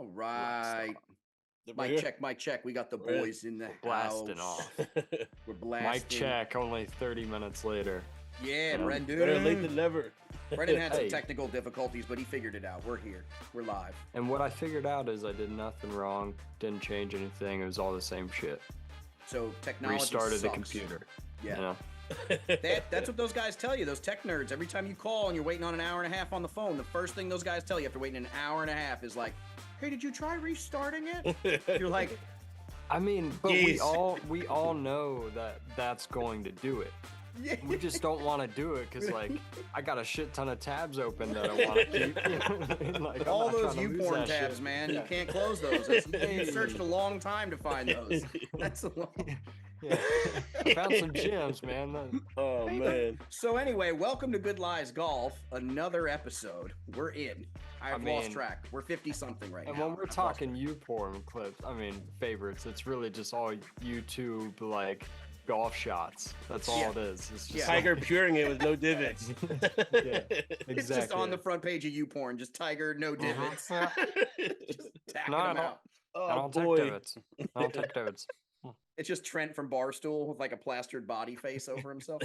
All right. Everybody here? Mic check. We got the We're in. boys in the Blasting house. off. We're Mic blasting. check, only 30 minutes later. Yeah, Brendan. Better late than never. Brendan had some Hey. technical difficulties, but he figured it out. We're here. We're live. And what I figured out is I did nothing wrong, didn't change anything. It was all the same shit. So technology Restarted the sucks. computer. Yeah. You know? That's what those guys tell you, those tech nerds. Every time you call and you're waiting on an hour and a half on the phone, the first thing those guys tell you after waiting an hour and a half is like, hey, did you try restarting it? You're like, I mean, but Jeez. we all know that that's going to do it. yeah. We just don't want to do it because, like, I got a shit ton of tabs open that I want to keep. You know what I mean? Like, I'm all not those trying to lose YouPorn that tabs, shit. man. You Yeah. can't close those. You searched a long time to find those. That's a long. Yeah. I found some gems, man. Oh, man. So anyway, welcome to Good Lies Golf. Another episode. We're in. I've lost mean- track. We're 50-something right And now. when we're talking YouPorn clips, I mean favorites, it's really just all YouTube like golf shots. That's all Yeah. it is. It's just Yeah. Tiger puring it with no divots. Yeah, It's just on the front page of YouPorn. Just Tiger, no divots. Just tacking No, I them don't- out. I Oh, don't take boy. divots. I don't take divots. It's just Trent from Barstool with like a plastered body face over himself.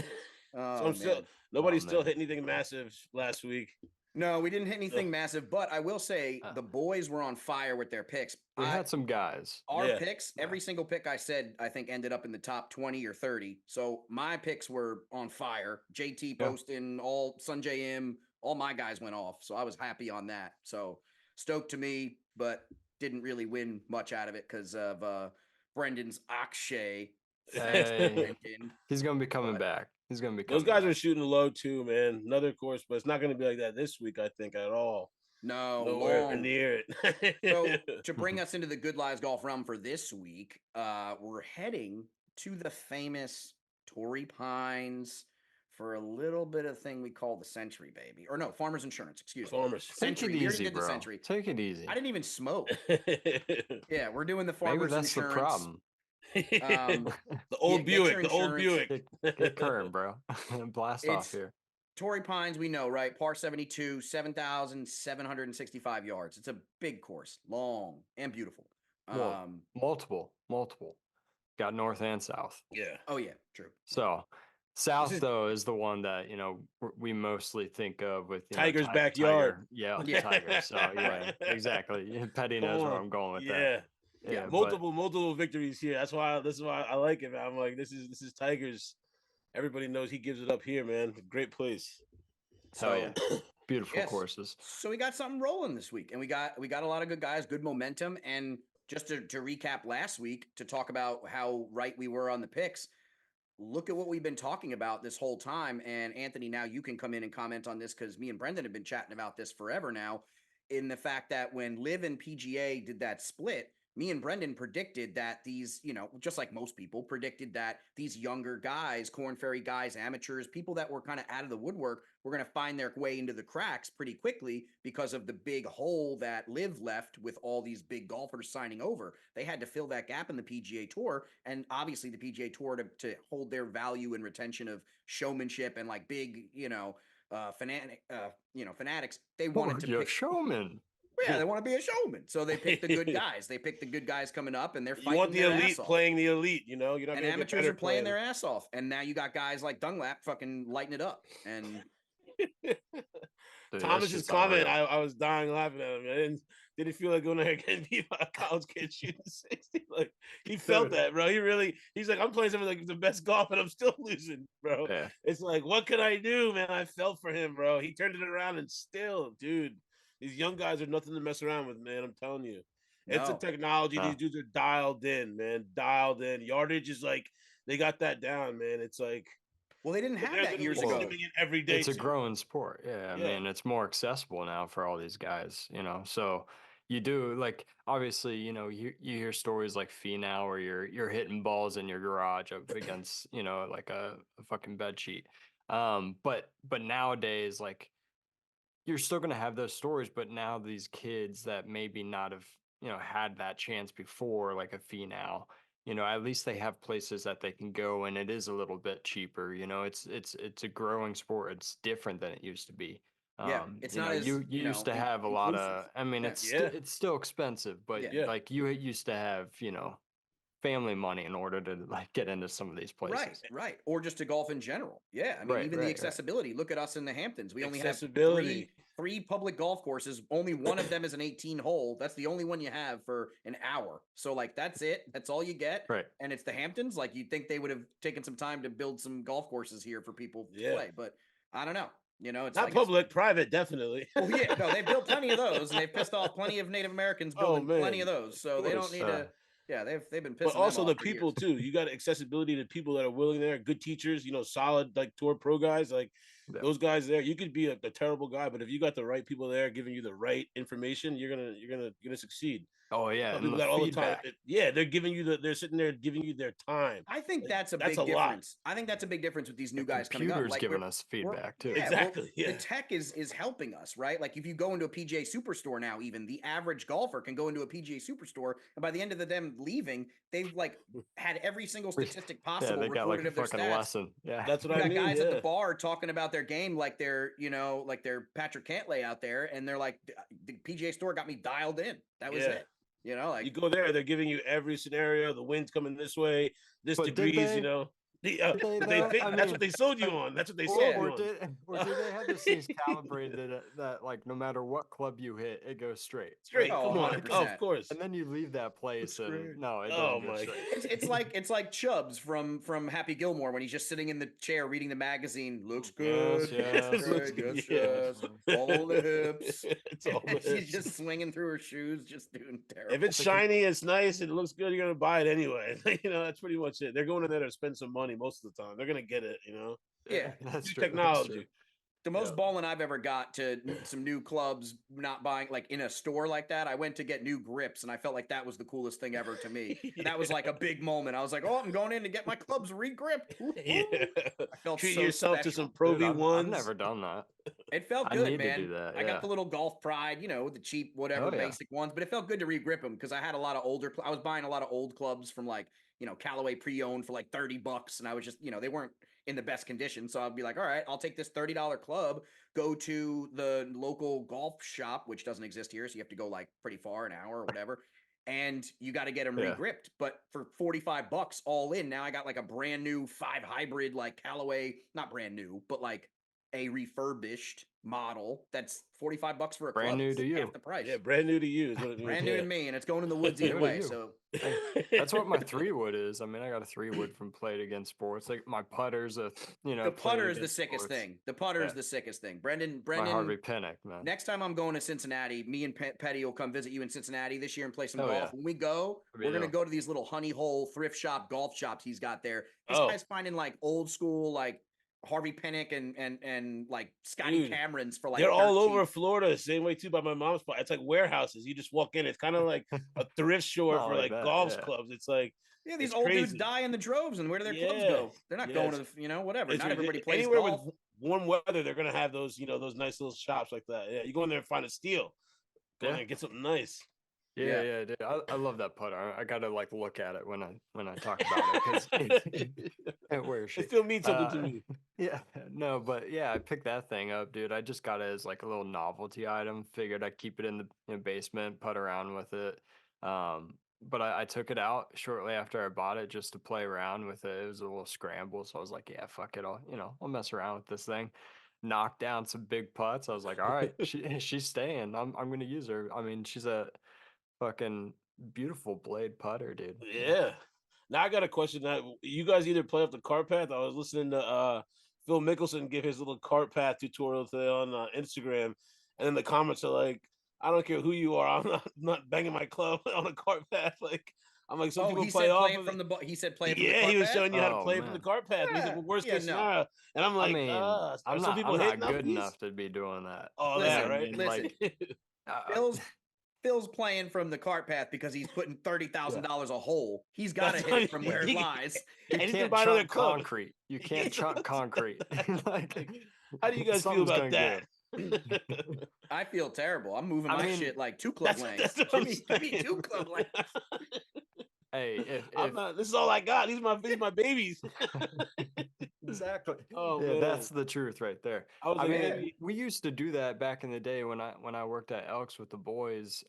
Oh, So I'm still, man. nobody Oh, still man. hit anything massive last week. No, we didn't hit anything massive, but I will say Uh. the boys were on fire with their picks. We had some guys. Our Yeah. picks, every single pick I said, I think ended up in the top 20 or 30. So my picks were on fire. JT Yeah. posting, all Sunjay M, all my guys went off. So I was happy on that. So stoked to me, but didn't really win much out of it because of Brendan's Akshay. Hey. Brendan. He's gonna be coming But- back. He's gonna be Those coming guys back. are shooting low, too, man. Another course, but it's not going to be like that this week, I think, at all. No, Nowhere long. near it. So to bring us into the Good Lies Golf Realm for this week, we're heading to the famous Torrey Pines for a little bit of thing we call the Century, baby. Or no, Farmers Insurance, excuse me. Farmers. Take Century. it We already easy, did the bro. Century. Take it easy. I didn't even smoke. the Yeah, we're doing the Maybe Farmers that's Insurance. the problem. old get your Buick. The old insurance. Buick. Get current, bro. Blast It's- off here. Torrey Pines, we know, right? Par 72, 7,765 yards. It's a big course, long and beautiful. Well, Multiple. Got north and south. Yeah. Oh, yeah, true. So south is- though is the one that we mostly think of with Tiger's Ti- backyard. Tiger. Yeah, Yeah. Tiger. So yeah, Right. exactly. Yeah, Petty knows where I'm going with yeah. that. Yeah, but- Multiple victories here. This is why I like it, man. I'm like, this is Tigers. Everybody knows he gives it up here, man. Great place. Hell So, yeah. Beautiful yes. courses. So we got something rolling this week, and we got a lot of good guys, good momentum, and just to recap last week to talk about how right we were on the picks. Look at what we've been talking about this whole time, and Anthony, now you can come in and comment on this because me and Brendan have been chatting about this forever now. In the fact that when Liv and PGA did that split, me and Brendan predicted that these, just like most people predicted that these younger guys, Corn Ferry guys, amateurs, people that were kind of out of the woodwork were going to find their way into the cracks pretty quickly because of the big hole that Liv left with all these big golfers signing over. They had to fill that gap in the PGA Tour, and obviously the PGA Tour to hold their value and retention of showmanship and like big, fanatics. They wanted to You're a pick. showman. Yeah, they want to be a showman, so they pick the good guys. They pick the good guys coming up, and they're fighting You want the their elite ass off. playing the elite, You're not And gonna get amateurs better are playing their ass off, and now you got guys like Dunlap fucking lighting it up. And Dude, that Thomas's shit's comment, unreal. I was dying laughing at him. I didn't feel like going there getting beat by a college kid shooting 60. Like he felt Dude. that, bro. He's like, I'm playing something like the best golf and I'm still losing, bro. Yeah. It's like, what can I do, man? I felt for him, bro. He turned it around and still, dude, these young guys are nothing to mess around with, man. I'm telling you. It's a No. technology. No. These dudes are dialed in, man. Dialed in. Yardage is like, they got that down, man. It's like, well, they didn't have they're that literally years Well, ago. swimming it every day. It's a too. growing sport. Yeah, I Yeah. mean, it's more accessible now for all these guys, So you do like obviously, you hear stories like Finau where you're hitting balls in your garage up against, like a fucking bed sheet. But nowadays, like you're still gonna have those stories, but now these kids that maybe not have, had that chance before, like a Finau, at least they have places that they can go and it is a little bit cheaper. It's a growing sport. It's different than it used to be. Yeah, it's You not know, as, you used to have a lot inclusive. of. I mean, Yeah. it's still expensive, but Yeah. like you used to have, family money in order to like get into some of these places. Right. Or just to golf in general. Yeah. I mean, Right, even the right, right. accessibility. Look at us in the Hamptons. We only have Accessibility. three public golf courses. Only one of them is an 18 hole. That's the only one you have for an hour. So like that's it. That's all you get. Right. And it's the Hamptons. Like you'd think they would have taken some time to build some golf courses here for people to play. But I don't know. It's not like public, private, definitely. well, yeah, no, they've built plenty of those, and they've pissed off plenty of Native Americans building plenty of those. So they don't need to. Yeah, they've been pissing But also them the off for people years. too. You got accessibility to people that are willing there, good teachers, solid like tour pro guys, like those guys there. You could be a terrible guy, but if you got the right people there giving you the right information, you're gonna succeed. Oh yeah, and people the that all the time. feedback. They're giving you they're sitting there giving you their time. I think that's a That's big a lot. difference. I think that's a big difference with these new The guys coming up. computer's Like giving us feedback too. Exactly. The tech is helping us, right? Like if you go into a PGA Superstore now, even the average golfer can go into a PGA Superstore, and by the end of them leaving, they've like had every single statistic possible they got like recorded a of their fucking stats. lesson. Yeah, that's what You I got mean. guys at the bar talking about their game like they're like they're Patrick Cantlay out there, and they're like, the PGA Store got me dialed in. That was it. Like you go there, they're giving you every scenario. The wind's coming this way, this But degrees. did they? That's what they sold you on. That's what they sold you on. Or did they have this things calibrated that like no matter what club you hit, it goes straight? Straight, Oh, come on, 100%. of course. And then you leave that place and no, it Oh doesn't go my straight. it's like Chubbs from Happy Gilmore when he's just sitting in the chair reading the magazine. Looks good. Yes. Looks good. Yes. All the hips. It's all the She's hips. just swinging through her shoes, just doing terrible. If it's shiny, it's nice, it looks good, you're gonna buy it anyway. That's pretty much it. They're going in there to spend some money most of the time. They're gonna get it. Yeah, that's true. Technology. That's true. the most balling I've ever got to some new clubs, not buying like in a store like that. I went to get new grips, and I felt like that was the coolest thing ever to me. And that was like a big moment. I was like, "Oh, I'm going in to get my clubs re-gripped." Yeah. I felt Treat so yourself special. to some Pro Dude, V1s. I've never done that. It felt I good, need to man. do that, I yeah. got the little Golf Pride, the cheap whatever basic ones, but it felt good to re-grip them because I had a lot of older. I was buying a lot of old clubs from like Callaway pre-owned for like $30, and I was just they weren't in the best condition. So I'd be like, all right, I'll take this $30 club, go to the local golf shop, which doesn't exist here. So you have to go like pretty far, an hour or whatever. And you got to get them re-gripped. But for $45 all in, now I got like a brand new 5 hybrid, like Callaway, not brand new, but like a refurbished model that's $45 for a Brand club. new to you. Half the price. Yeah, brand new to you. Is what it means. Brand new to me, and it's going in the woods either New to way. you. So That's what my 3-wood is. I mean, I got a 3-wood from Played Against Sports. Like my putter's the putter is the sickest Sports. thing. The putter is the sickest thing. Brendan, My Harvey Pinnock, man. next time I'm going to Cincinnati, me and Petty will come visit you in Cincinnati this year and play some golf. Yeah. When we go, we're going to go to these little honey hole thrift shop golf shops he's got there. This guy's finding like old school, like Harvey Pinnock and like Scotty Camerons for like they're all cheap. over Florida, same way too by my mom's spot. It's like warehouses. You just walk in. It's kind of like a thrift store for like golf clubs. It's like these old dudes die in the droves, and where do their clubs go? They're not going to the whatever. Not everybody plays anywhere golf. with warm weather. They're gonna have those those nice little shops like that. Yeah, you go in there and find a steal. Go in there and get something nice. Yeah, dude. I love that putter. I gotta like look at it when I talk about it because where is she? It still means something to me. Yeah, no, but yeah, I picked that thing up, dude. I just got it as like a little novelty item. Figured I'd keep it in the basement, putt around with it. But I took it out shortly after I bought it just to play around with it. It was a little scramble, so I was like, yeah, fuck it, I'll mess around with this thing. Knocked down some big putts. I was like, all right, she's staying. I'm gonna use her. I mean, she's a fucking beautiful blade putter, dude. Yeah. Now I got a question. That you guys either play up the cart path. I was listening to Phil Mickelson give his little cart path tutorial today on Instagram, and then the comments are like, "I don't care who you are, I'm not banging my club on a cart path." Like I'm like, some people play off of from the. He said play. From yeah, the cart he was path? showing you how to play from the cart path. He's like, well, worst case scenario, and I'm like, I mean, I'm some people not good enough to be doing that. Oh, listen, that right? Listen, Phil's playing from the cart path because he's putting $30,000 a hole. He's got to hit it from where it lies. You can't chunk concrete. You can't chunk concrete. Like, how do you guys feel about that? I feel terrible. I'm moving my shit like 2 club lengths. Give me 2 club lengths. Hey, this is all I got. These are my babies. Exactly. Oh Yeah, man, that's the truth right there. I was I like, mean, Yeah. we used to do that back in the day when I worked at Elks with the boys.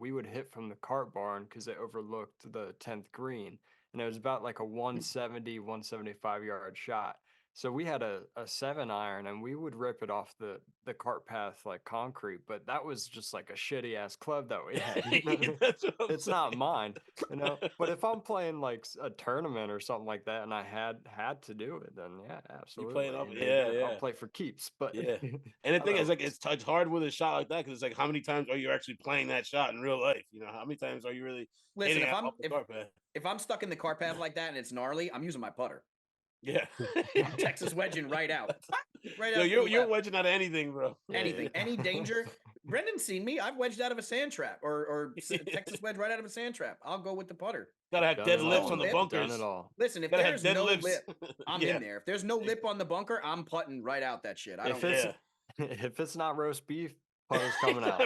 We would hit from the cart barn because it overlooked the 10th green, and it was about like a 170, 175-yard shot. So we had a 7-iron, and we would rip it off the cart path like concrete. But that was just like a shitty ass club that we had. that's what I'm It's not mine. But if I'm playing like a tournament or something like that, and I had to do it, then yeah, You absolutely. playing off? Yeah, Yeah, I'll yeah, play for keeps. But yeah. And the I thing is, don't like, it's hard with a shot like that because it's like, how many times are you actually playing that shot in real life? How many times are you really Listen, hitting if it I'm off the carpet? if I'm stuck in the car path like that and it's gnarly, I'm using my putter. Yeah. I'm Texas wedging right out, right Yo, out to the you're left. wedging out of anything, bro. Anything, any danger. Brendan's seen me. I've wedged out of a sand trap or Texas wedge right out of a sand trap. I'll go with the putter. Gotta have done dead it lips No all. on the lip. Done it bunkers. all. Listen, if Gotta have there's dead no lips. lip, I'm Yeah. in there. If there's no lip on the bunker, I'm putting right out that shit. I If don't it's care. Yeah. if it's not roast beef, putter's coming out.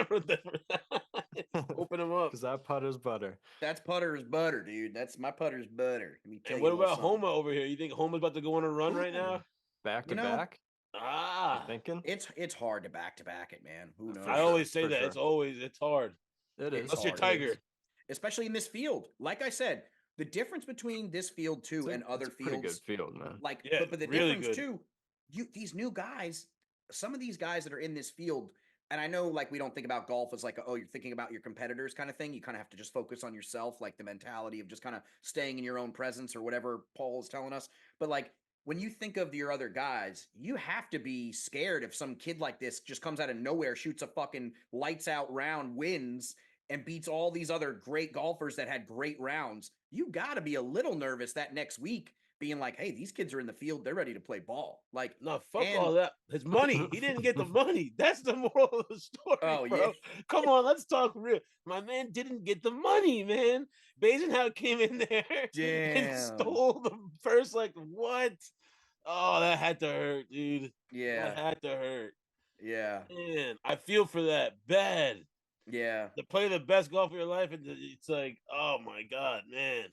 Open them up. Because that putter's butter. That's putter's butter, dude. That's my putter's butter. Let me tell And you what a little about something. Homa over here? You think Homa's about to go on a run right now? Back You to know, back? You Ah, thinking? it's hard to back it, man. Who knows? For I sure. always say For that. sure. It's hard. It It's is. Unless you're hard, It is. Tiger. especially in this field. Like I said, the difference between this field too and It's other a pretty good fields, field, man. like, Yeah, but the really difference good. too, these new guys, some of these guys that are in this field, and I know like we don't think about golf as like oh you're thinking about your competitors kind of thing. You kind of have to just focus on yourself, like the mentality of just kind of staying in your own presence or whatever Paul is telling us. But like when you think of your other guys, you have to be scared if some kid like this just comes out of nowhere, shoots a fucking lights out round, wins, and beats all these other great golfers that had great rounds. You got to be a little nervous that next week, being like, hey, these kids are in the field. They're ready to play ball. Like, No, fuck and all that. His money. He didn't get the money. That's the moral of the story, oh, yeah. bro. Come on, let's talk real. My man didn't get the money, man. Basenhout came in there and Damn. stole the first, like, what? Oh, that had to hurt, dude. Yeah. That had to hurt. Yeah. Man, I feel for that bad. Yeah. To play the best golf of your life, and it's like, oh my God, man.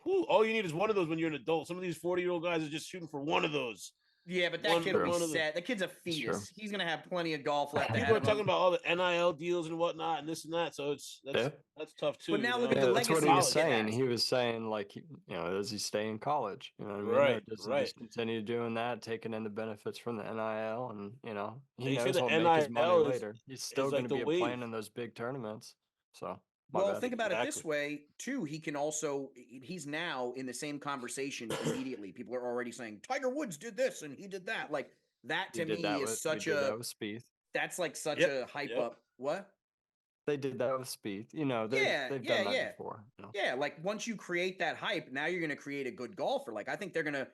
Whew, all you need is one of those when you're an adult. Some of these 40-year-old guys are just shooting for one of those. Yeah, but that One, kid will be one of the. set. That kid's a It's true. fetus. He's gonna have plenty of golf left People ahead are of talking him. about all the NIL deals and whatnot, and this and that. So Yeah. that's tough too. But now you look know? at the Yeah, that's what he was legacy the kid saying. has. He was saying, like, does he stay in college? You know what I mean? Or Right, does he right. just continue doing that, taking in the benefits from the NIL? And, he They say knows the he'll make his money NIL later. He's still is going like to the be playing wave. in those big tournaments. So, my Well, bad. think about it this Exactly. way too. He can also he's now in the same conversation immediately. People are already saying Tiger Woods did this and he did that. Like that He to did me that is with, he such did a that with Spieth. that's like such Yep, a hype yep. up. What? They did that with Spieth. Yeah, They've yeah, done that yeah. before. Yeah, like once you create that hype, now you're going to create a good golfer. Like I think they're gonna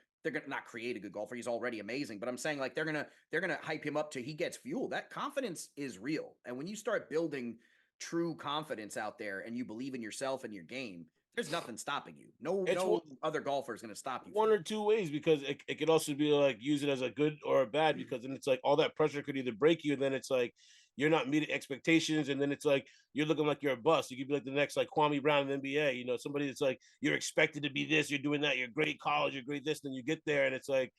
not create a good golfer. He's already amazing, but I'm saying like they're gonna hype him up till he gets fuel. That confidence is real, and when you start building true confidence out there, and you believe in yourself and your game, there's nothing stopping you. No, It's no other golfer is gonna stop you. one From or it. two ways because it could also be like use it as a good or a bad because then it's like all that pressure could either break you and then it's like you're not meeting expectations and then it's like you're looking like you're a bust. You could be like the next like Kwame Brown in the NBA, somebody that's like you're expected to be this, you're doing that, you're great college, you're great this, then you get there and it's like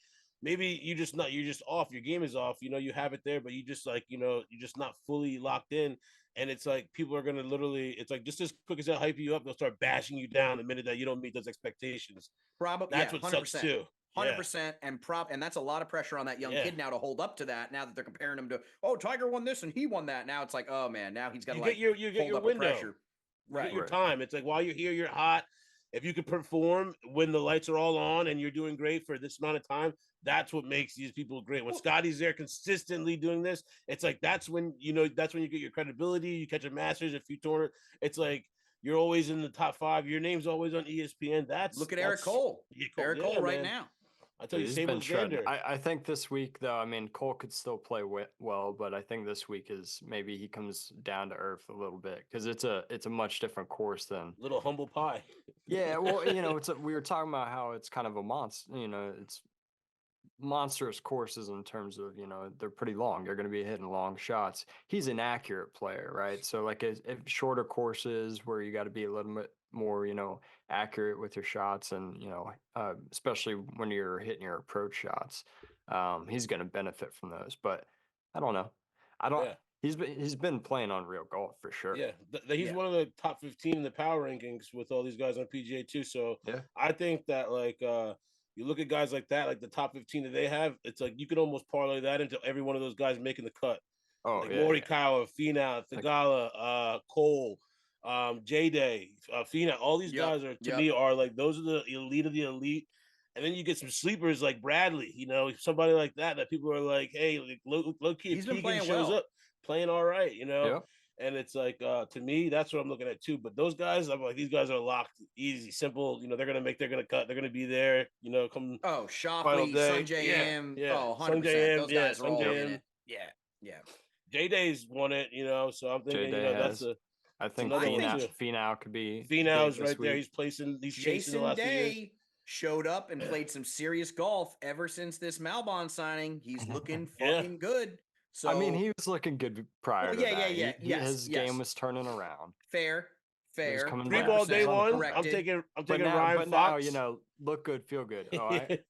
maybe you're just off, your game is off, you have it there, but you just like, you're just not fully locked in. And it's like people are gonna literally, it's like just as quick as they'll hype you up, they'll start bashing you down the minute that you don't meet those expectations. Probably, That's yeah, what hundred sucks percent. too. Yeah. 100% and that's a lot of pressure on that young Yeah. kid now to hold up to that. Now that they're comparing him to, oh, Tiger won this and he won that. Now it's like, oh man, now he's got to like You get hold your up a window. pressure. You get Right. your Right. time. It's like while you're here, you're hot. If you can perform when the lights are all on and you're doing great for this amount of time, that's what makes these people great. When Well, Scotty's there consistently doing this, it's like that's when you get your credibility. You catch a Masters, a few tournament. It's like you're always in the top 5. Your name's always on ESPN. look at Eric Cole. Eric Cole right man. now. I tell you, He's same been with shredding. Xander. I think this week, though, I mean, Cole could still play well, but I think this week is maybe he comes down to earth a little bit because it's a much different course than. Little humble pie. Yeah, well, we were talking about how it's kind of a monster. It's monstrous courses in terms of, you know, they're pretty long. They're going to be hitting long shots. He's an accurate player, right? So like if shorter courses where you got to be a little bit more, you know, accurate with your shots, and you know, especially when you're hitting your approach shots, he's going to benefit from those. But I don't know. I don't. Yeah. He's been playing on real golf for sure. Yeah, he's Yeah. one of the top 15 in the power rankings with all these guys on PGA too. So Yeah. I think that like you look at guys like that, like the top 15 that they have, it's like you could almost parlay that into every one of those guys making the cut. Oh Like yeah. Morikawa, Finau, Thigala, Cole, J Day, Finau. All these Yep, guys are to yep. me are like those are the elite of the elite. And then you get some sleepers like Bradley, you know, somebody like that people are like, hey, like, low key, if He's been Keegan playing shows well. up, playing all right, you know. Yeah. And it's like to me, that's what I'm looking at too. But those guys, I'm like, these guys are locked, easy, simple. You know, they're gonna cut, they're gonna be there. You know, come Oh, final Shoffley, day, Sun J yeah, M. yeah, Oh, Sung 100%. J M, Those yeah, guys are Sung all J in M, it. Yeah. Yeah. J Day's won it. You know, so I'm J thinking, you Day know, that's has. I think another one too. Finau could be big Finau's this right there. week. He's chasing the Jason last few years. Day showed up and played some serious golf ever since this Malbon signing. He's looking Yeah. fucking good. So I mean, he was looking good prior to yeah, that. yes, His yes. game was turning around. Fair, He was fair. coming Three back. ball He was day on the one. comeback. I'm Corrected. taking Ryan But now, Fox. you know, look good, feel good. All right.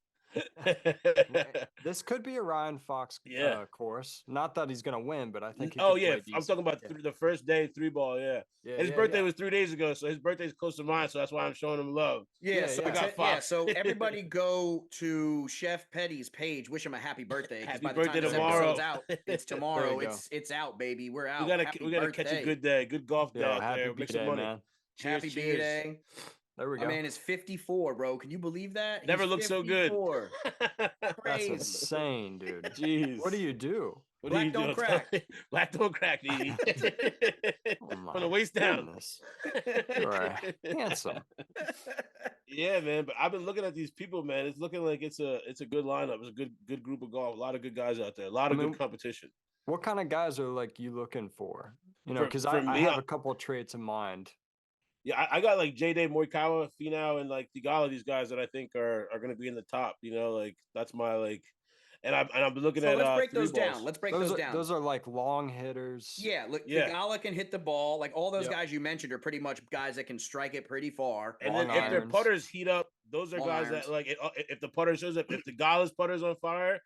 This could be a Ryan Fox Yeah. course. Not that he's gonna win, but I think he Oh could yeah, play I'm decent. talking about the first day 3-ball. Yeah, Yeah, and his yeah, birthday yeah. was 3 days ago, so his birthday's close to mine, so that's why I'm showing him love. Yeah, Yeah, so yeah. I got yeah, Fox. so everybody go to Chef Petty's page, wish him a happy birthday. Because Happy by the time birthday this tomorrow. episode's out, it's There tomorrow. you go. It's out, baby. We're out. we gotta Happy we gotta catch a birthday. good day, good golf day Yo, out happy there. Make some B-Day, money. man. Cheers, Happy cheers. B-Day. There we My go. man is 54, bro. Can you believe that? Never He's looked so good. 54. That's Crazy. insane, dude. Jeez. What do you do? What Black are you don't doing? crack. Black don't crack, Edie. Oh From my the waist down. goodness. You are handsome. Yeah, man. But I've been looking at these people, man. It's looking like it's a good lineup. It's a good group of golf. A lot of good guys out there. A lot of good competition. What kind of guys are like you looking for? You know, because For I me, have a couple of traits in mind. Yeah, I got like J Day, Morikawa, Finau, and like Thigala, these guys that I think are going to be in the top. You know, like that's my like, and I'm looking So at let's break three those balls. down. Let's break Those those are, down. Those are like long hitters. Yeah, look, Yeah. Thigala can hit the ball. Like all those Yep. guys you mentioned are pretty much guys that can strike it pretty far. And Long then if their irons. putters heat up, those are Long guys irons. that like if the putter shows up, if Thigala's putter's on fire,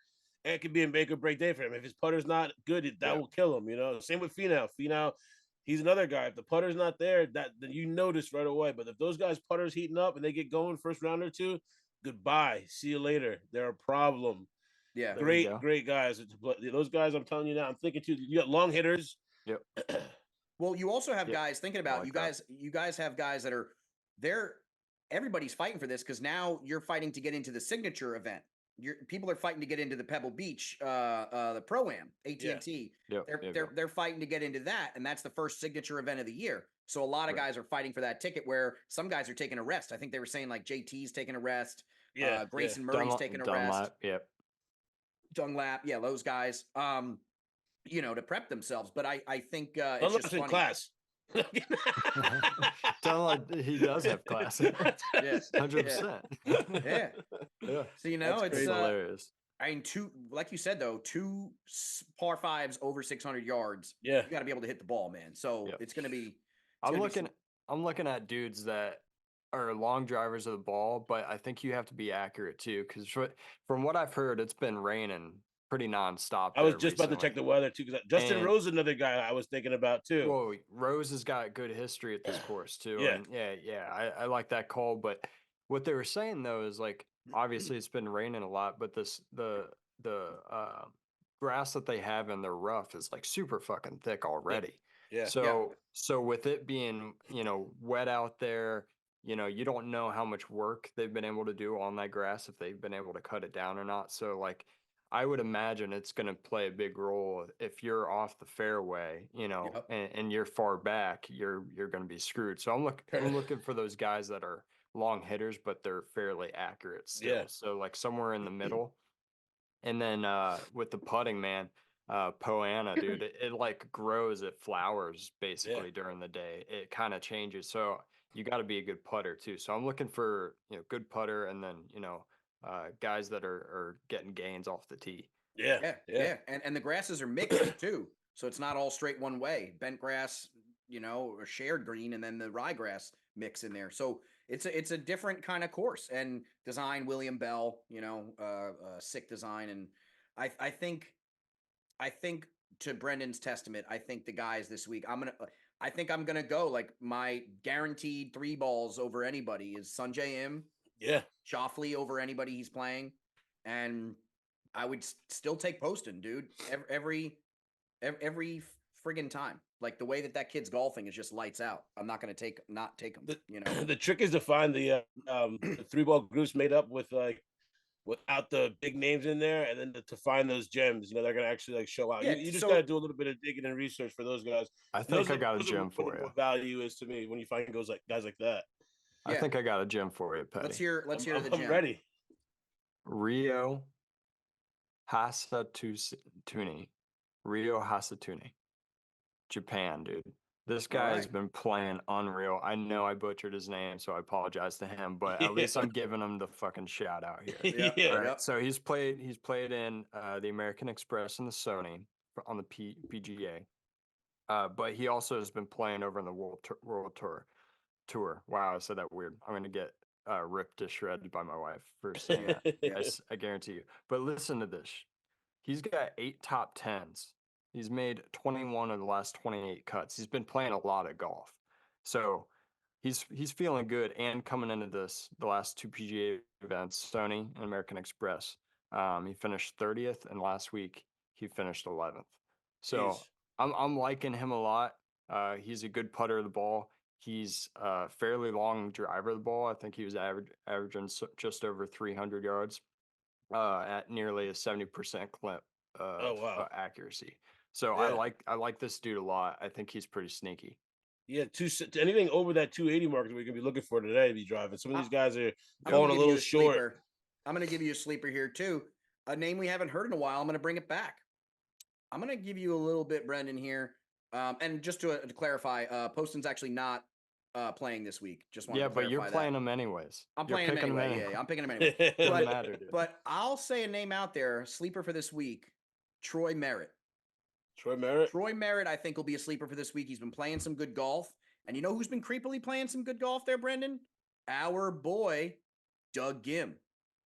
it could be a make or break day for him. If his putter's not good, that will kill him. You know, same with Finau. Finau, he's another guy. If the putter's not there, then you notice right away. But if those guys' putters heating up and they get going first round or two, goodbye. See you later. They're a problem. Yeah. There you go. Great guys. Those guys, I'm telling you now, I'm thinking too. You got long hitters. Yep. Well, you also have Yeah, guys thinking about like you that. guys. You guys have guys that are they're everybody's fighting for this because now you're fighting to get into the signature event. People are fighting to get into the Pebble Beach, the Pro-Am, AT&T. Yep, They're fighting to get into that, and that's the first signature event of the year. So a lot of Right. guys are fighting for that ticket. Where some guys are taking a rest. I think they were saying like JT's taking a rest. Yeah. Grayson Murray's taking a rest. Dunlap, yep. Dunlap, yeah, those guys. You know, to prep themselves. But I think it's Dunlap's just in funny. class. Dunlap, he does have class. Yeah. 100%. Yeah. Yeah. So you know, That's it's crazy. Hilarious. I mean, like you said though, two par fives over 600 yards. Yeah. You got to be able to hit the ball, man. So Yep. it's gonna be. I'm looking at dudes that are long drivers of the ball, but I think you have to be accurate too, because from what I've heard, it's been raining pretty nonstop. I was there just about to recently. check the weather too, because Justin And- Rose is another guy I was thinking about too. Well, Rose has got good history at this course too. Yeah. And I like that call. But what they were saying though is like obviously it's been raining a lot, but the grass that they have in their rough is like super fucking thick already. Yeah. So with it being, you know, wet out there, you know, you don't know how much work they've been able to do on that grass, if they've been able to cut it down or not. So like I would imagine it's going to play a big role if you're off the fairway, you know, Yep. and you're far back, you're going to be screwed. So I'm looking for those guys that are long hitters, but they're fairly accurate still. Yeah. So like somewhere in the middle. And then with the putting, man, Poana, dude, it like grows, it flowers basically during the day. It kind of changes. So you got to be a good putter too. So I'm looking for, you know, good putter, and then, you know, guys that are getting gains off the tee. Yeah. And the grasses are mixed too. So it's not all straight one way. Bent grass, or shared green, and then the ryegrass mix in there. So it's a different kind of course. And design, William Bell, sick design. And I think to Brendan's testament, I think the guys this week, I think I'm gonna go like my guaranteed 3 balls over anybody is Sunjay Im. Yeah. Shoffley over anybody he's playing. And I would still take Poston, dude. Every friggin' time. Like the way that kid's golfing is just lights out. I'm not going to not take him. The trick is to find the 3-ball groups made up with without the big names in there, and then to find those gems. They're going to actually like show out. Yeah, you just got to do a little bit of digging and research for those guys. I think I got a gem for you. What value is to me when you find guys like that. I think I got a gem for you, Petty. Let's hear the gem. I'm ready. Rio Hasatuni. Japan, dude. This guy has been playing unreal. I know I butchered his name, so I apologize to him, but at least I'm giving him the fucking shout out here. Right? So he's played in the American Express and the Sony on the PGA. But he also has been playing over in the World Tour. Wow, I said that weird. I'm going to get ripped to shreds by my wife for saying that. I guarantee you. But listen to this. He's got 8 top 10s. He's made 21 of the last 28 cuts. He's been playing a lot of golf. So he's feeling good. And coming into the last 2 PGA events, Sony and American Express, he finished 30th, and last week he finished 11th. So I'm liking him a lot. He's a good putter of the ball. He's a fairly long driver of the ball. I think he was averaging just over 300 yards at nearly a 70% clip of accuracy. So I like this dude a lot. I think he's pretty sneaky. Yeah, anything over that 280 mark that we're gonna be looking for today to be driving. Some of these guys are going a little short. I'm gonna give you a sleeper here too. A name we haven't heard in a while. I'm gonna bring it back. I'm gonna give you a little bit, Brendan, here. And just to clarify, Poston's actually not playing this week. Just want to clarify but you're playing him anyways. I'm playing him anyway. Yeah, I'm picking him anyway. Doesn't matter, dude. But I'll say a name out there, sleeper for this week, Troy Merritt. Troy Merritt, I think, will be a sleeper for this week. He's been playing some good golf. And you know who's been creepily playing some good golf there, Brendan? Our boy, Doug Gim.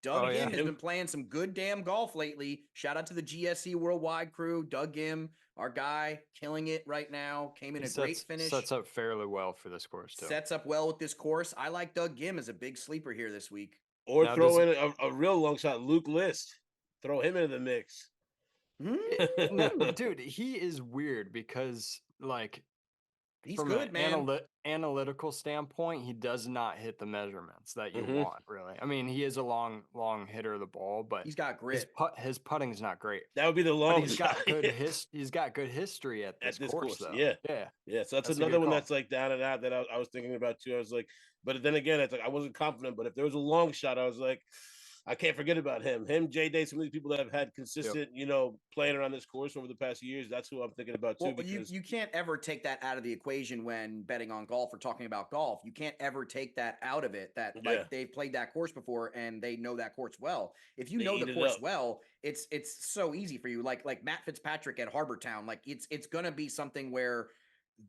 Doug Gim has been playing some good damn golf lately. Shout out to the GSE Worldwide crew. Doug Gim, our guy, killing it right now. Came in a great finish. Sets up fairly well for this course, too. Sets up well with this course. I like Doug Gim as a big sleeper here this week. Or throw in a real long shot, Luke List. Throw him into the mix. No, dude, he is weird because, like, he's from good, man. Analytical standpoint, he does not hit the measurements that you want, really. I mean, he is a long hitter of the ball, but he's got grit. His putting is not great. That would be the long he's shot. He's got good history at this course, though. Yeah. So that's another one that's like down and out that I was thinking about too. I was like, but then again, it's like I wasn't confident. But if there was a long shot, I was like, I can't forget about him. J Day, some of these people that have had consistent, playing around this course over the past years. That's who I'm thinking about too. Well, you can't ever take that out of the equation when betting on golf or talking about golf. You can't ever take that out of it. Like they've played that course before and they know that course well. If you know the course well, it's so easy for you. Like Matt Fitzpatrick at Harbor Town. Like it's gonna be something where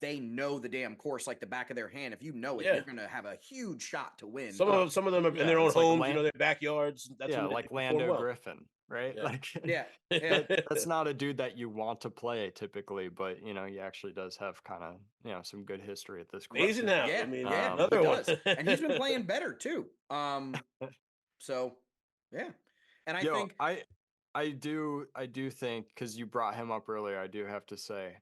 they know the damn course like the back of their hand. If you know it, you're gonna have a huge shot to win. Some of them are in their own homes, their backyards. That's like Lando Griffin, right? That's not a dude that you want to play typically, but he actually does have kind of some good history at this course. Amazing now. Another one, and he's been playing better too. So yeah, and I do think because you brought him up earlier, I do have to say.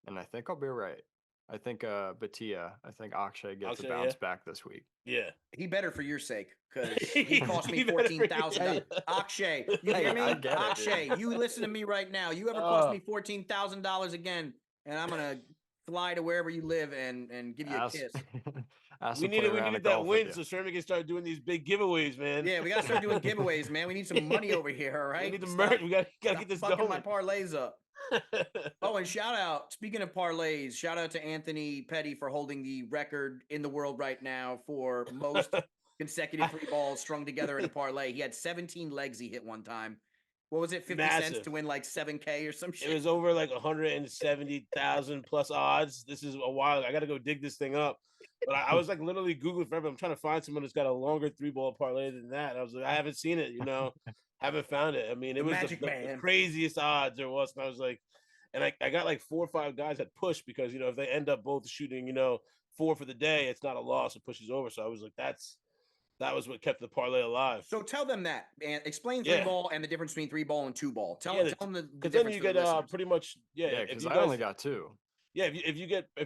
And I think I'll be right. I think Akshay gets a bounce back this week. Yeah. He better for your sake, because he cost me $14,000. Akshay, you hear me? Akshay, you listen to me right now. You ever cost me $14,000 again, and I'm gonna fly to wherever you live and give you a kiss. We needed that win so Sherman can start doing these big giveaways, man. Yeah, we gotta start doing giveaways, man. We need some money over here, all right? We need the merch. We gotta get this going. My parlays up. Oh, and speaking of parlays, shout out to Anthony Petty for holding the record in the world right now for consecutive 3 balls strung together in a parlay. He had 17 legs he hit one time. What was it? 50 cents Massive. to win like 7K or some shit. It was over like 170,000 plus odds. This is a while. I got to go dig this thing up. But I was like literally Googling forever. I'm trying to find someone that's got a longer 3-ball parlay than that. I was like, I haven't seen it, haven't found it. I mean, it was the craziest odds there was. And I was like, and I got like 4 or 5 guys that push because, if they end up both shooting, 4 for the day, it's not a loss. It pushes over. So I was like, that was what kept the parlay alive. So tell them that, and explain 3-ball and the difference between 3-ball and 2-ball. Tell them because then you get pretty much because I only got 2. Yeah, if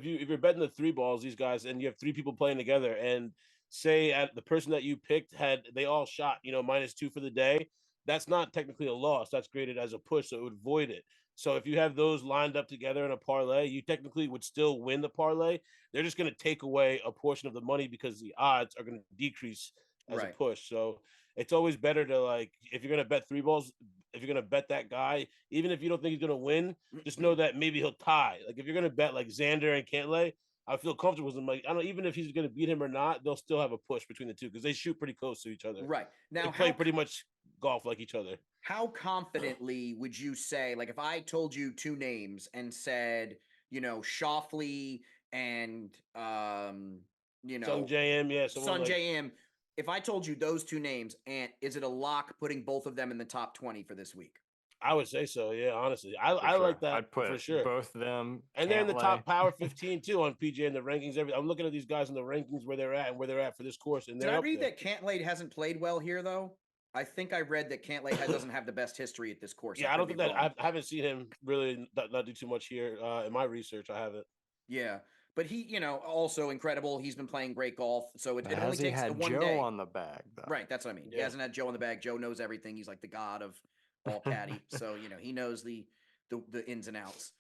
you're betting the 3 balls, these guys, and you have 3 people playing together, and say the person that you picked they all shot -2 for the day, that's not technically a loss. That's graded as a push, so it would void it. So if you have those lined up together in a parlay, you technically would still win the parlay. They're just going to take away a portion of the money because the odds are going to decrease as a push. So it's always better to if you're going to bet 3 balls, if you're going to bet that guy, even if you don't think he's going to win, just know that maybe he'll tie. Like if you're going to bet like Xander and Cantlay, I feel comfortable with him. Like I don't even if he's going to beat him or not, they'll still have a push between the two because they shoot pretty close to each other. Right. Now they play pretty much golf like each other. How confidently would you say, like if I told you 2 names and said, Shoffley and Sung JM, Sun JM, if I told you those 2 names, and is it a lock putting both of them in the top 20 for this week? I would say so. Yeah, honestly, I like that. I'd put for sure both of them, and they're in the top power 15 too on PGA and the rankings. I'm looking at these guys in the rankings where they're at and where they're at for this course. And did I read that Cantlay hasn't played well here though? I think I read that Cantlay doesn't have the best history at this course. Yeah, I don't think that I haven't seen him really not do too much here in my research. I haven't. Yeah. But he, also incredible. He's been playing great golf. So it only takes had one Joe day on the bag, though. Right. That's what I mean. Yeah. He hasn't had Joe on the bag. Joe knows everything. He's like the god of ball caddy. So, he knows the ins and outs.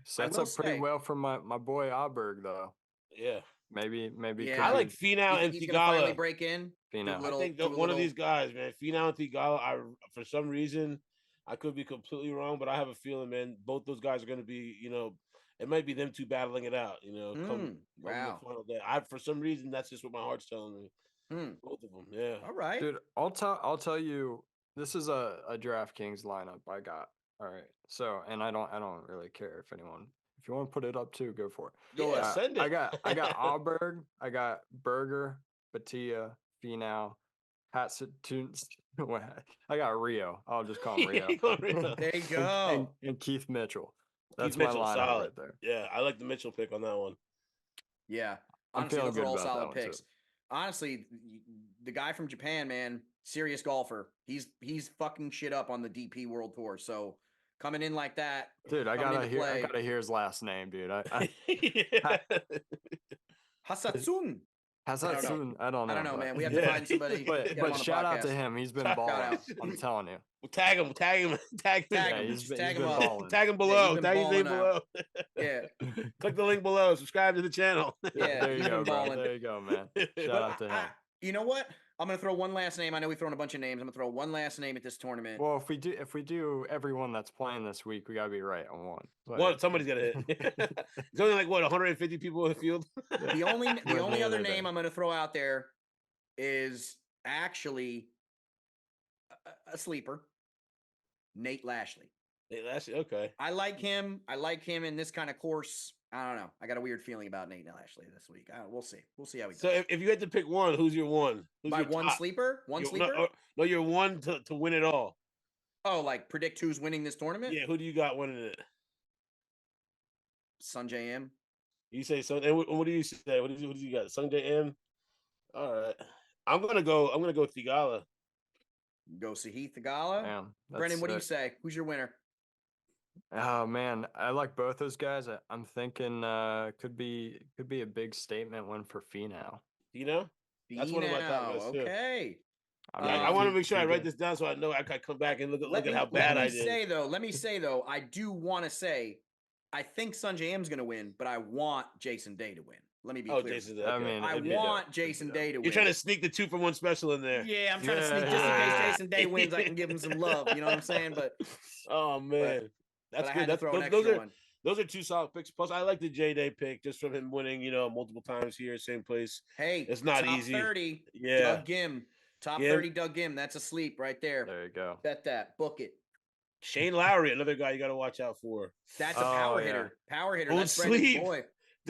Sets up pretty well for my boy Auberg, though. Yeah. Maybe. Yeah. I like Finau and Theegala. Finally break in. I think one of these guys, man, Finau and Theegala, for some reason, I could be completely wrong, but I have a feeling, man, both those guys are going to be, it might be them 2 battling it out, come the final day. For some reason, that's just what my heart's telling me. Both of them, yeah. All right, dude. I'll tell you, this is a DraftKings lineup I got. All right, so and I don't really care if you want to put it up too, go for it. Go ahead, send it. I got Auberg, I got Berger, Batia, Finau, Hatsatun. I got Rio. I'll just call him Rio. There you go. And Keith Mitchell. That's Keith my lineup solid right there. Yeah, I like the Mitchell pick on that one. Yeah, honestly, those are all solid picks. Honestly, the guy from Japan, man, serious golfer. He's fucking shit up on the DP World Tour. So coming in like that, dude, I gotta hear his last name, dude. Hasatsun. I don't know, man. We have to find somebody. But shout out to him. He's been balling. I'm telling you. Tag him. Yeah, he's been balling. balling. Tag him below. Tag his name below. Yeah. Click the link below. Subscribe to the channel. Yeah, there you go, bro. There you go, man. Shout out to him. You know what? I'm gonna throw one last name. I know we've thrown a bunch of names. I'm gonna throw one last name at this tournament. Well, if we do everyone that's playing this week, we gotta be right on one. Somebody's gotta hit. It's only like 150 people in the field. The only other name I'm gonna throw out there is actually a sleeper, Nate Lashley. Nate Lashley, okay. I like him in this kind of course. I don't know. I got a weird feeling about Nate Lashley this week. We'll see. We'll see how he goes. So if you had to pick one, who's your one? Who's My your one top? sleeper? No, you're one to win it all. Oh, like predict who's winning this tournament? Yeah, who do you got winning it? Sun JM. You say so. And what do you say? What do you got? Sun JM. All right. I'm gonna go Theegala. Go Sahith Theegala. Damn, Brendan, what do you say? Who's your winner? Oh man, I like both those guys. I'm thinking could be a big statement win for Finau. That's one of my top guys too. Okay. I want to make sure I write this down so I know I can come back and look at how bad I did. Let me say though, I do want to say, I think Sun JM's going to win, but I want Jason Day to win. Let me be clear. Jason Day. Okay. I want Jason Day to win. You're trying to sneak the 2 for 1 special in there. Yeah, I'm trying to sneak just in case Jason Day wins. I can give him some love. You know what I'm saying? But oh man, that's good. Throw an extra one. those are two solid picks. Plus, I like the J-Day pick just from him winning, multiple times here, same place. Hey, It's not top easy. 30. Yeah. Doug Gim. Top 30 Doug Gim. That's a sleep right there. There you go. Bet that. Book it. Shane Lowry, another guy you got to watch out for. That's a power hitter. Power hitter. Don't That's sleep. Brendan's boy.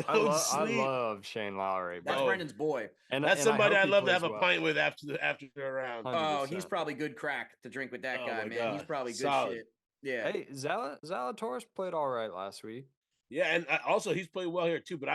I love Shane Lowry. That's Brendan's boy. And that's somebody I'd love to have a well. pint with after a round. 100%. Oh, he's probably good crack to drink with that guy, man. God. He's probably good Solid. shit. Yeah. Hey, Zalatoris played all right last week. Yeah, and also he's played well here too. But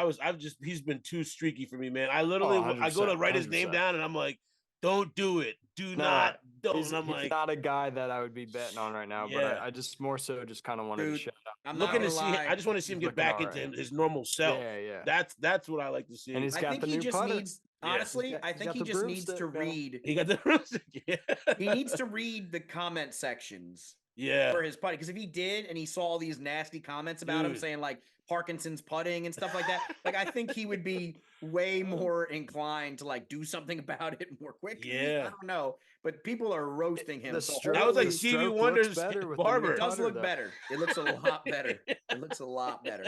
he's been too streaky for me, man. I literally I go to write his name down, and I'm like, don't do it. Do not. Don't. He's like, not a guy that I would be betting on right now. Yeah. But I just more so just kind of wanted to shout out. I'm looking to see. I just want to see him get back into his normal self. Yeah. That's what I like to see. And he's got the new putter. Honestly, I think he just needs to read. He got the broomstick. Yeah. He needs to read the comment sections. Yeah. For his putting, because if he did and he saw all these nasty comments about him saying like Parkinson's putting and stuff like that, like I think he would be way more inclined to like do something about it more quickly. Yeah. I don't know, but people are roasting him. That was like Stevie Wonder's barber. It does look better. It looks a lot better. It looks a lot better.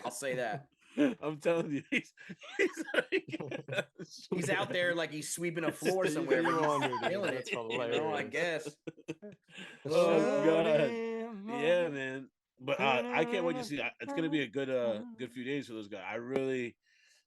I'll say that. I'm telling you, he's out there like he's sweeping a floor somewhere. Feeling it, I guess. Oh god, yeah, man. But I can't wait to see. It's gonna be a good few days for those guys.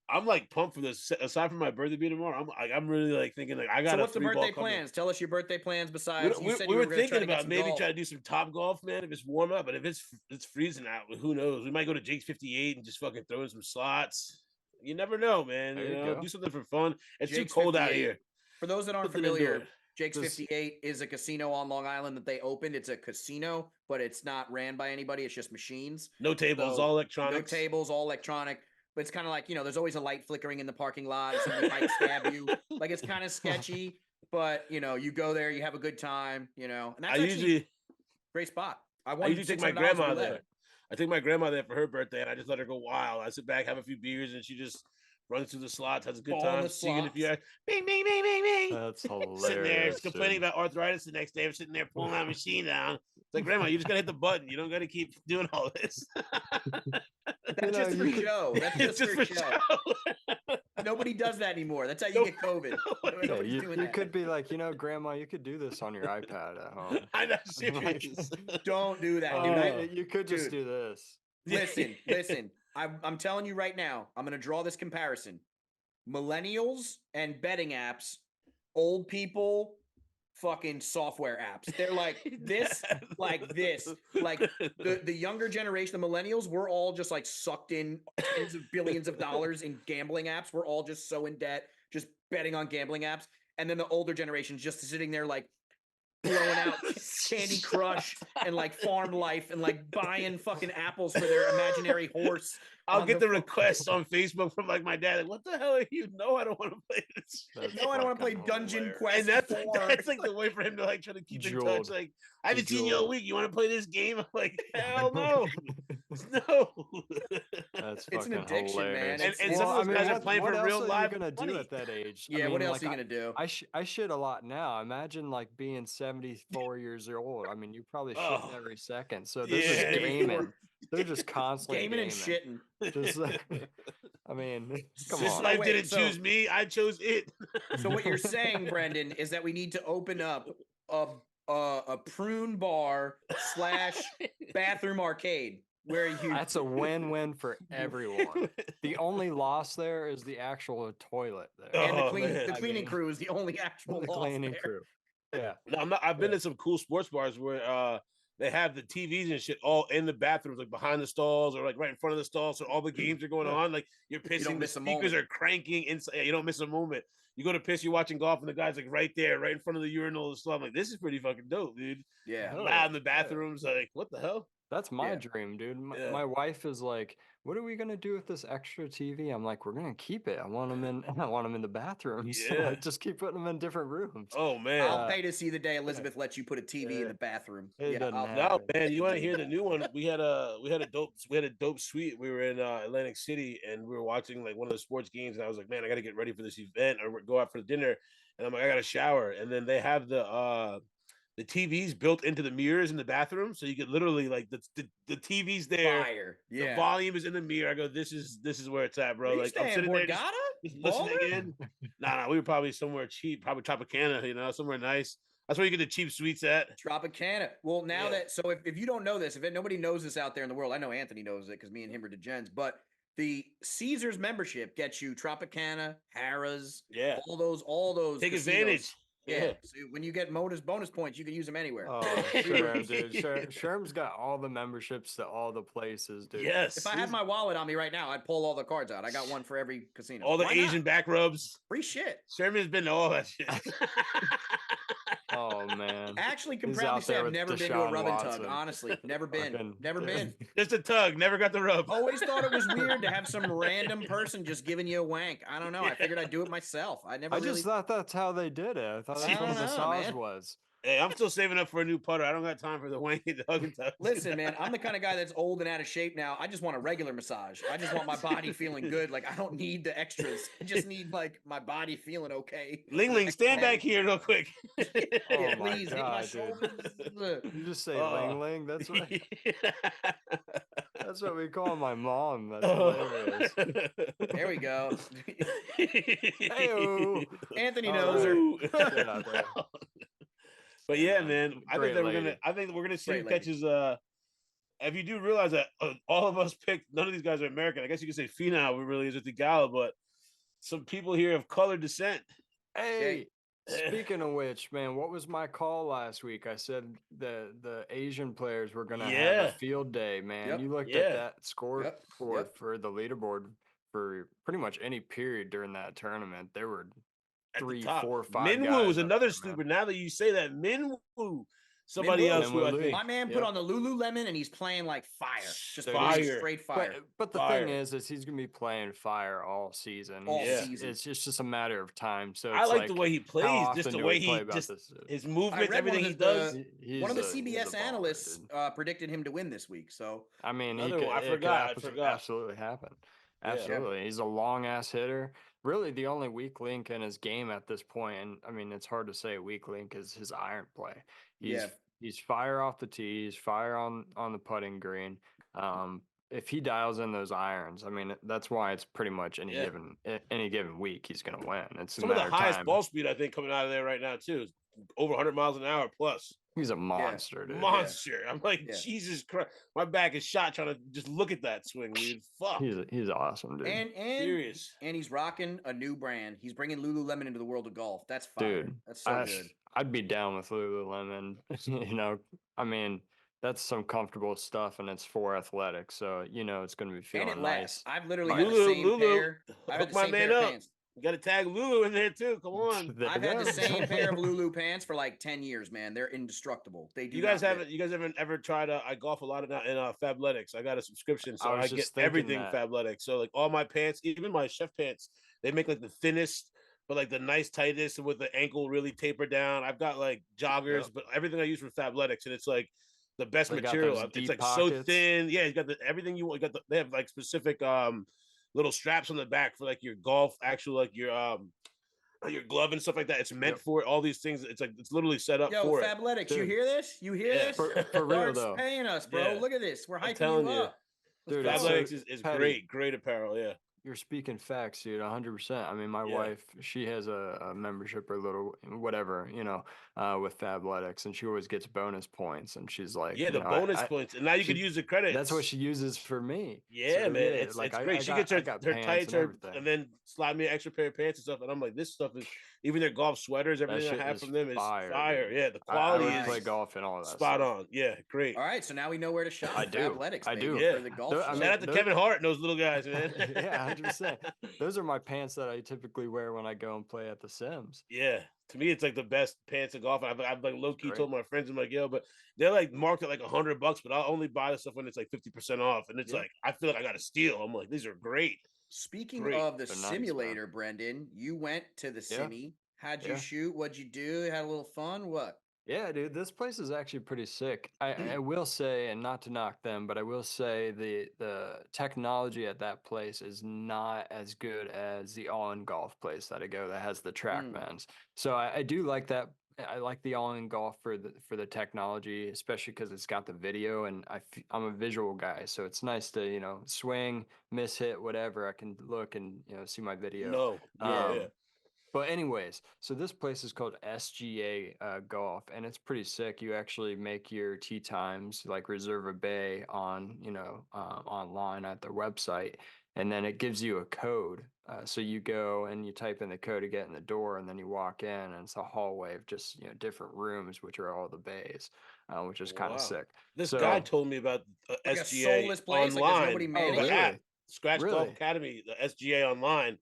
I'm like pumped for this. Aside from my birthday being tomorrow, I'm really like thinking like I got. So what's the birthday plans? Tell us your birthday plans. Besides, we were thinking about maybe try to do some top golf, man. If it's warm up, but if it's freezing out, who knows? We might go to Jake's 58 and just fucking throw in some slots. You never know, man. Do something for fun. It's Jake's too cold 58. Out here. For those that aren't familiar, Jake's 58 is a casino on Long Island that they opened. It's a casino, but it's not ran by anybody. It's just machines. No tables, all electronics. No tables, all electronic. But it's kind of like, there's always a light flickering in the parking lot. Somebody might stab you. Like, it's kind of sketchy, but, you go there, you have a good time, and that's usually great spot. I usually take my grandma there. I take my grandma there for her birthday, and I just let her go wild. I sit back, have a few beers, and she just runs through the slots, has a good time, singing a few. Bing, bing, bing, bing, bing. That's hilarious. Sitting there, complaining about arthritis the next day. I'm sitting there pulling my machine down. It's like, Grandma, you just gotta hit the button. You don't gotta keep doing all this. That's just for show. That's just for show. Nobody does that anymore. That's how you get COVID. You could be like, Grandma, you could do this on your iPad at home. I know, serious. Don't do that, dude. You could just do this. Listen. I'm telling you right now, I'm going to draw this comparison. Millennials and betting apps, old people, fucking software apps. They're like this, like this. Like the younger generation, the millennials, we're all just like sucked in tens of billions of dollars in gambling apps. We're all just so in debt, just betting on gambling apps. And then the older generation just sitting there like blowing out Candy Crush and like Farm Life and like buying fucking apples for their imaginary horse. I'll get the request on Facebook from like my dad. Like, what the hell are you? No, I don't want to play this. No, I don't want to play Dungeon Quest. And that's like the way for him to like try to keep in touch. Like, I haven't seen you all week. You want to play this game? I'm like, hell no. No. It's an addiction, hilarious. man. And some of those guys are playing for real life. What are you gonna do at that age? Yeah, what else are you gonna do? I shit a lot now. Imagine like being 74 years old. I mean, you probably shit every second. So this is gaming. They're just constantly gaming and shitting. Just I mean, come this on. life didn't choose me. I chose it. So what you're saying, Brendan, is that we need to open up a prune bar / bathroom arcade where you. That's a win-win for everyone. The only loss there is the actual toilet there, and the cleaning crew is the only actual loss cleaning there. crew. Yeah, no, I've been to some cool sports bars where they have the TVs and shit all in the bathrooms, like behind the stalls or like right in front of the stalls. So all the games are going on. Like you're pissing, the speakers are cranking inside. You don't miss a moment. You go to piss, you're watching golf, and the guy's like right there, right in front of the urinal and stuff. I'm like, this is pretty fucking dope, dude. Yeah. Loud in the bathrooms. Like, what the hell? That's my dream, dude. My wife is like, "What are we gonna do with this extra TV?" I'm like, "We're gonna keep it. I want them in the bathrooms. Yeah. Just keep putting them in different rooms." Oh man, I'll pay to see the day Elizabeth lets you put a TV in the bathroom. No, man, you want to hear the new one? We had a dope suite. We were in Atlantic City, and we were watching like one of the sports games, and I was like, man, I got to get ready for this event or go out for dinner, and I'm like, I got to shower, and then they have the the TV's built into the mirrors in the bathroom, so you could literally like the TV's there. Fire. The Yeah. volume is in the mirror. I go, this is where it's at, bro. Where you Like I'm staying, sitting there just Borgata? listening Baller? in. Nah, we were probably somewhere cheap, probably Tropicana, somewhere nice. That's where you get the cheap suites at. Tropicana. Well, now Yeah. that, so if you don't know this, nobody knows this out there in the world, I know Anthony knows it because me and him are degens, but the Caesars membership gets you Tropicana, Harrah's, Yeah. all those Take casinos. advantage. Yeah. So when you get bonus points, you can use them anywhere. Oh, Sherm, dude. Sherm's got all the memberships to all the places, dude. Yes. If I had my wallet on me right now, I'd pull all the cards out. I got one for every casino. All the Why Asian not? back rubs. Free shit. Sherman's been to all that shit. Oh man. Actually, can He's proudly out say there I've with never been to a Deshaun rub and tug. Watson. Honestly, never been. Fucking- Never been. Just a tug. Never got the rub. Always thought it was weird to have some random person just giving you a wank. I don't know. I figured I'd do it myself. I never. I really... just thought that's how they did it. I thought I that's what don't a know, massage man. was. Hey, I'm still saving up for a new putter. I don't got time for the wanky hug and tug. Listen, man, I'm the kind of guy that's old and out of shape now. I just want a regular massage. I just want my body feeling good. Like I don't need the extras. I just need like my body feeling okay. Ling Ling, stand back here real quick. Oh Yeah, my please, hit my God, dude. shoulders. You just say Oh. Ling Ling. That's what we call my mom. That's Oh. hilarious. There we go. Hey-o. Anthony All knows her. Ooh. Get out there. But yeah, Yeah, man, I great think lady. we're gonna see Great who lady. catches. If you do realize that all of us picked, none of these guys are American. I guess you could say Finau really is with the Gala, but some people here of colored descent. Hey, speaking of which, man, what was my call last week? I said the Asian players were gonna have Yeah. a field day, man. Yep. You looked Yeah. at that scoreboard Yep. for the leaderboard for pretty much any period during that tournament. There were At the 3, top. 4, 5 Minwoo guys is up another there, man. sleeper. Now that you say that, Minwoo, somebody Minwoo. else who I Minwoo think My man put Yep. on the Lululemon and he's playing like fire. Just Dude, Fire. straight fire. But the Fire. thing is he's gonna be playing fire all season. All He's- season. It's just a matter of time. So I it's like the way he plays, how just often the do way we play he about just this? his I movements, read everything one he of does. One of the he's a CBS baller, analysts dude. predicted him to win this week. So I mean, Another one. I it could forgot. absolutely happen. Yeah. Absolutely. He's a long ass hitter. Really, the only weak link in his game at this point, and I mean, it's hard to say a weak link is his iron play. He's fire off the tees, fire on the putting green. If he dials in those irons, I mean, that's why it's pretty much any given week he's gonna win. It's Some a of the matter of highest time. ball speed I think coming out of there right now too is over 100 miles an hour plus. He's a monster, dude. Monster. I'm like, Yeah. Jesus Christ. My back is shot trying to just look at that swing, dude. Fuck. He's awesome, dude. and Serious. and he's rocking a new brand. He's bringing Lululemon into the world of golf. That's fire. Dude, That's so good. I'd be down with Lululemon. I mean, that's some comfortable stuff, and it's for athletics, so it's going to be And feeling it nice. lasts. I've literally Lulu- had the same Lulu, pair. I've had hook the my same man pair of up. pants. You got to tag Lulu in there too. Come on. There I've you had the go. same pair of Lulu pants for like 10 years, man. They're indestructible. They do You guys not haven't? rip. You guys haven't ever tried? I golf a lot now in Fabletics. I got a subscription, so I was I get just thinking everything that. Fabletics. So like all my pants, even my chef pants, they make like the thinnest, but like the nice tightest with the ankle really tapered down. I've got like joggers, Yep. but everything I use from Fabletics, and it's like the best They got material. those It's deep like so pockets. thin. Yeah, you got everything you want. You got they have like specific little straps on the back for like your golf, actual like your glove and stuff like that. It's meant Yep. for it. All these things. It's like it's literally set up Yo, for it. Fabletics, you Dude. hear this? You hear Yeah. this? For real Dart's though, paying us, bro. Yeah. Look at this. We're I'm hyping telling you you. up. Let's Dude, go. it's so- Fabletics is Patty. great apparel. Yeah. you're speaking facts, dude. 100%. I mean, my Yeah. wife, she has a membership or little whatever, with Fabletics, and she always gets bonus points. And she's like, Yeah, the bonus points, and now you could she- use the credits. That's what she uses for me. Yeah, So, man, yeah, it's like, I great. She got- gets I her got her pants tights, and her, everything. and then slide me an extra pair of pants and stuff. And I'm like, this stuff is even their golf sweaters, everything shit I have is from them is fire, fire. dude. Yeah, the I quality would is play golf and all that spot stuff. on. Yeah, great. All right, so now we know where to shop. I do. Fabletics, I baby, do. Yeah. for the golf. I show. mean, Shout out to those- Kevin Hart and those little guys, man. Yeah, 100%. Those are my pants that I typically wear when I go and play at the Sims. Yeah, to me, it's like the best pants in golf. I've like low key Great. told my friends, I'm like, yo, but they're like marked at like $100, but I'll only buy the stuff when it's like 50% off, and it's Yeah. like I feel like I got a steal. I'm like, these are great. Speaking Great. of the They're nice, man. simulator, Brendan, you went to the Yeah. Simi. How'd you Yeah. shoot? What'd you do? Had a little fun? What? Yeah, dude, this place is actually pretty sick. I will say, and not to knock them, but I will say the technology at that place is not as good as the all-in golf place that I go that has the track Mm. bands. So I do like that I like the all-in golf for the technology, especially because it's got the video, and I'm a visual guy, so it's nice to swing, miss hit, whatever. I can look and see my video. No, yeah. But anyways, so this place is called SGA Golf, and it's pretty sick. You actually make your tee times, like reserve a bay on, online at their website, and then it gives you a code. So you go and you type in the code to get in the door, and then you walk in, and it's a hallway of just different rooms, which are all the bays, which is kind of Wow. sick. This So- guy told me about Like a SGA soulless place, like there's nobody online, managing the it? app, Scratch Golf Really? Academy, the SGA online.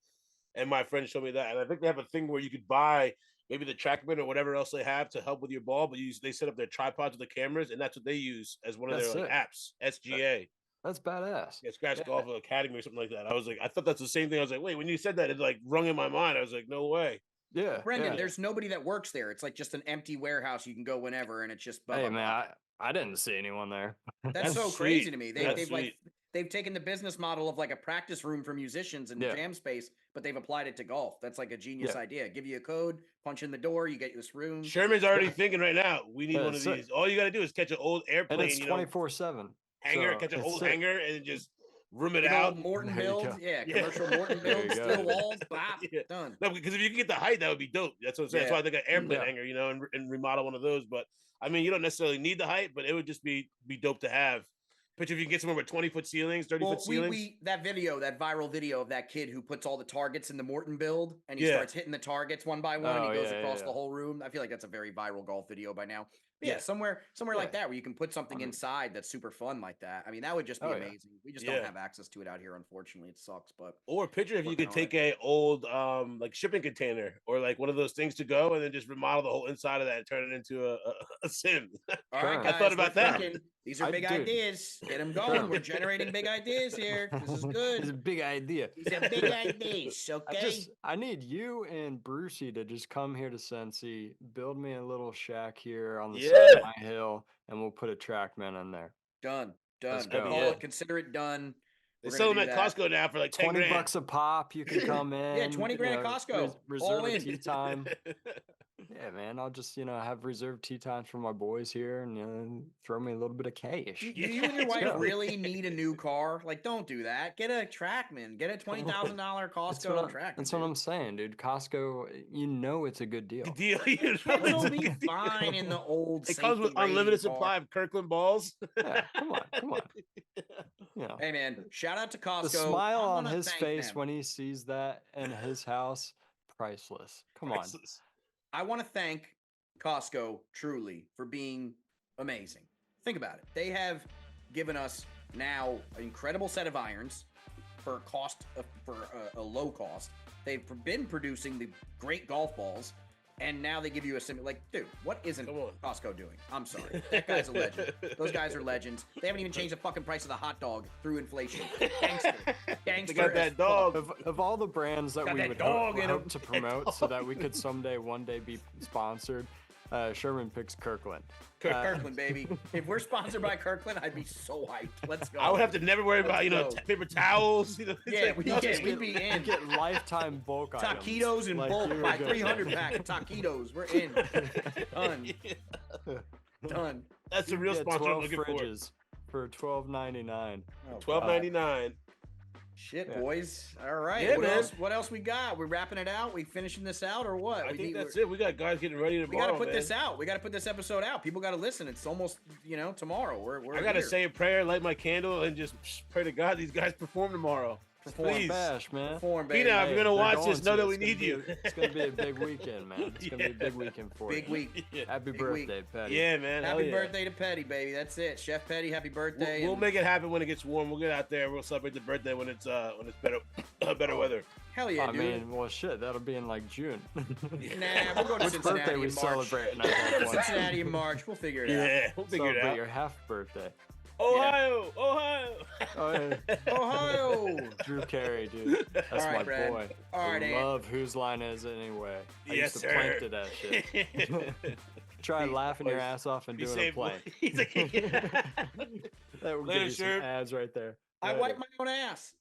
And my friend showed me that, and I think they have a thing where you could buy maybe the TrackMan or whatever else they have to help with your ball, but they set up their tripods with the cameras, and that's what they use as one of That's their sick. apps. SGA, That's badass. yeah, Scratch Yeah. Golf Academy or something like that. I was like, I thought that's the same thing. I was like, wait, when you said that, it like rung in my mind. I was like, no way. Yeah, Brendan, yeah. there's nobody that works there. It's like just an empty warehouse. You can go whenever, and it's just blah, Hey blah, man, blah. I didn't see anyone there. That's so sweet. crazy to me. That's They've sweet. they've taken the business model of like a practice room for musicians and Yeah. jam space, but they've applied it to golf. That's like a genius Yeah. idea. Give you a code, punch in the door, you get this room. Sherman's already thinking right now. We need Yeah, one of sick. these. All you got to do is catch an old And airplane, it's 24/7. hanger, so catch an it's old sick. hanger, and just room it Good out. old Morton There you build, go. yeah, Yeah. commercial Morton There build, you steel go. walls, bop, Yeah. done. No, because if you can get the height, that would be dope. That's what I'm saying. Yeah. That's why I think an airplane Yeah. hanger, and remodel one of those. But I mean, you don't necessarily need the height, but it would just be dope to have. Picture if you can get somewhere with 20-foot ceilings, 30-foot Well, ceilings. that viral video of that kid who puts all the targets in the Morton build and he Yeah. starts hitting the targets one by one and Oh, he goes yeah, across yeah. the whole room. I feel like that's a very viral golf video by now. But yeah, Yeah. somewhere like Yeah. that where you can put something I mean- inside that's super fun like that. I mean, that would just be Oh, yeah. amazing. We just Yeah. don't have access to it out here, unfortunately. It sucks, but Or picture if you working could on take a old like shipping container or like one of those things to go and then just remodel the whole inside of that and turn it into a sim. all right, Sure. I guys, thought about we're that. thinking. These are I big do. ideas. Get them going. Sure. We're generating big ideas here. This is It's a good. big idea. These are big ideas, okay? I need you and Brucey to just come here to Cincy, build me a little shack here on the side Yeah. of my hill, and we'll put a TrackMan in there. Done. Let's Done. go. Call Yeah. it, consider it done. They We're sell gonna them do at that. Costco now for like 10 20 grand. bucks a pop. You can come in. Yeah, 20 grand at Costco. Reserve All a in. tea time. Yeah, man. I'll just, have reserved tea times for my boys here and throw me a little bit of cash. Do you and your Let's wife go. really need a new car? Like, don't do that. Get a TrackMan. Get a $20,000 Costco TrackMan. That's what I'm saying, dude. Costco, it's a good deal. Good deal. It'll be fine in the old. It comes with safety unlimited rated car. supply of Kirkland balls. Yeah, come on. Hey man, shout out to Costco. The smile I on wanna his thank face them. when he sees that in his house, priceless. Come on. Priceless. I want to thank Costco truly for being amazing. Think about it. They have given us now an incredible set of irons for a low cost. They've been producing the great golf balls, and now they give you a dude, what isn't Come on. Costco doing? I'm sorry. That guy's a legend. Those guys are legends. They haven't even changed the fucking price of the hot dog through inflation. Gangster. They got as that fuck. dog. Of all the brands that Got we that would dog in 'em. hope to promote so that we could one day be sponsored, Sherman picks Kirkland. Kirkland, baby. If we're sponsored by Kirkland, I'd be so hyped. Let's go. I would have to never worry about, Let's go. paper towels. It's Yeah, like, we no, get- we'd be You in. get lifetime bulk items. Taquitos in Like, bulk. you're Buy good. 300 pack of taquitos. We're in. Done. Done. That's the real Get sponsor I'm 12 looking for. fridges for $12.99. Oh, $12.99. Shit, Yeah. boys. All right. Yeah, what man. else? What else we got? We wrapping it out? We finishing this out or what? I We think need- that's it. We got guys getting ready We tomorrow. got to put man. this out. We got to put this episode out. People got to listen. It's almost, tomorrow. We're I gotta here. say a prayer, light my candle, and just pray to God these guys perform tomorrow. Perform Please. Bash, man. Perform, Pete, baby. if you're gonna they're watch going this, know to. that we It's gonna need be- you. It's gonna be a big weekend, man. It's gonna be a big weekend for Big you. week. Yeah, Happy Big week. birthday, Petty. yeah man. hell Happy yeah. birthday to Petty, baby. That's it. Chef Petty, happy birthday. We'll and- make it happen when it gets warm. We'll get out there. We'll celebrate the birthday when it's better better weather. Hell yeah, I dude. mean, well, shit, that'll be in like June. Nah, we'll go to Which Cincinnati birthday in we March. celebrating at We'll that go to point? Cincinnati in March. We'll figure it out. Yeah, we'll figure it Celebrate out. your half birthday. Ohio, Ohio. Oh, yeah. Ohio. Drew Carey, dude. That's All right, my Brad. boy. All right, I Ant. love Whose Line Is It Anyway. I Yes, used to sir. plank to that shit. Try Peace, laughing your boys. ass off and Be doing a safe. plank. He's like, That will Later, give you some Sherb. ads right there. I wipe my own ass.